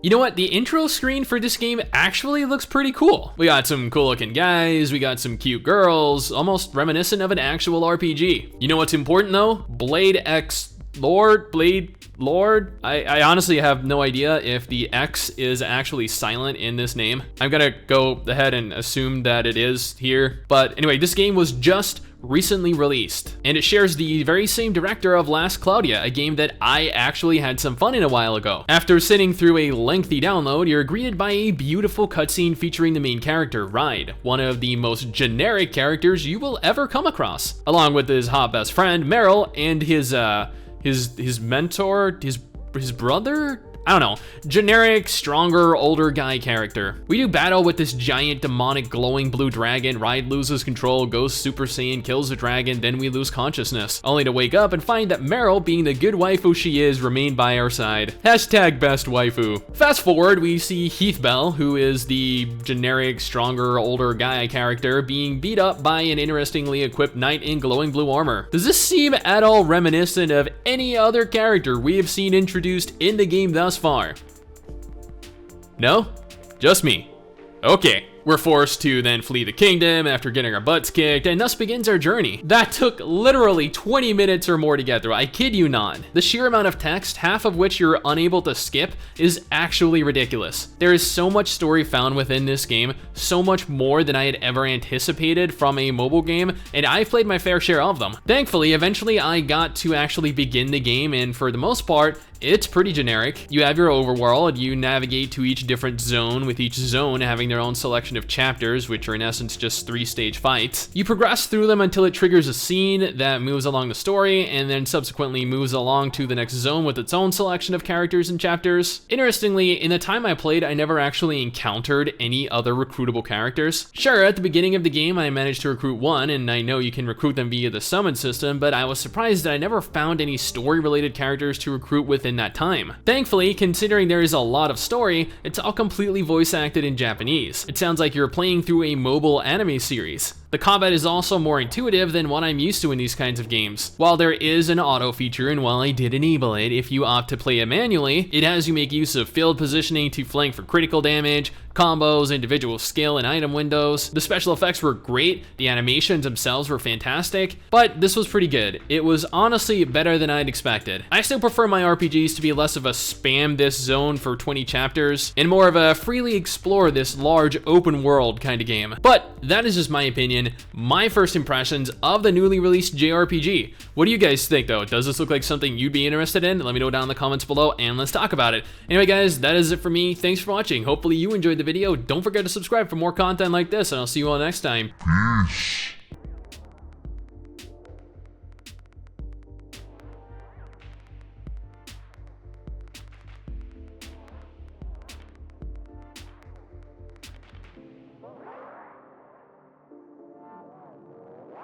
You know what? The intro screen for this game actually looks pretty cool. We got some cool looking guys, we got some cute girls, almost reminiscent of an actual RPG. You know what's important though? Blade XLORD? I honestly have no idea if the X is actually silent in this name. I'm gonna go ahead and assume that it is here. But anyway, this game was just recently released, and it shares the very same director of Last Cloudia, a game that I actually had some fun in a while ago. After sitting through a lengthy download, you're greeted by a beautiful cutscene featuring the main character, Ride, one of the most generic characters you will ever come across, along with his hot best friend, Meryl, and his mentor, his brother? I don't know, generic, stronger, older guy character. We do battle with this giant, demonic, glowing blue dragon. Ride loses control, goes Super Saiyan, kills the dragon, then we lose consciousness, only to wake up and find that Meryl, being the good waifu she is, remained by our side. Hashtag best waifu. Fast forward, we see Heath Bell, who is the generic, stronger, older guy character, being beat up by an interestingly equipped knight in glowing blue armor. Does this seem at all reminiscent of any other character we have seen introduced in the game thus far? No? Just me. Okay. We're forced to then flee the kingdom after getting our butts kicked, and thus begins our journey. That took literally 20 minutes or more to get through, I kid you not. The sheer amount of text, half of which you're unable to skip, is actually ridiculous. There is so much story found within this game, so much more than I had ever anticipated from a mobile game, and I've played my fair share of them. Thankfully, eventually I got to actually begin the game, and for the most part, it's pretty generic. You have your overworld, you navigate to each different zone, with each zone having their own selection of chapters, which are in essence just 3-stage fights. You progress through them until it triggers a scene that moves along the story, and then subsequently moves along to the next zone with its own selection of characters and chapters. Interestingly, in the time I played, I never actually encountered any other recruitable characters. Sure, at the beginning of the game, I managed to recruit one, and I know you can recruit them via the summon system, but I was surprised that I never found any story-related characters to recruit within that time. Thankfully, considering there is a lot of story, it's all completely voice acted in Japanese. It sounds like you're playing through a mobile anime series. The combat is also more intuitive than what I'm used to in these kinds of games. While there is an auto feature, and while I did enable it, if you opt to play it manually, it has you make use of field positioning to flank for critical damage, combos, individual skill, and item windows. The special effects were great, the animations themselves were fantastic, but this was pretty good. It was honestly better than I'd expected. I still prefer my RPGs to be less of a spam this zone for 20 chapters, and more of a freely explore this large open world kind of game. But that is just my opinion. My first impressions of the newly released JRPG. What do you guys think though? Does this look like something you'd be interested in? Let me know down in the comments below and let's talk about it. Anyway guys, that is it for me. Thanks for watching. Hopefully you enjoyed the video. Don't forget to subscribe for more content like this, and I'll see you all next time. Peace.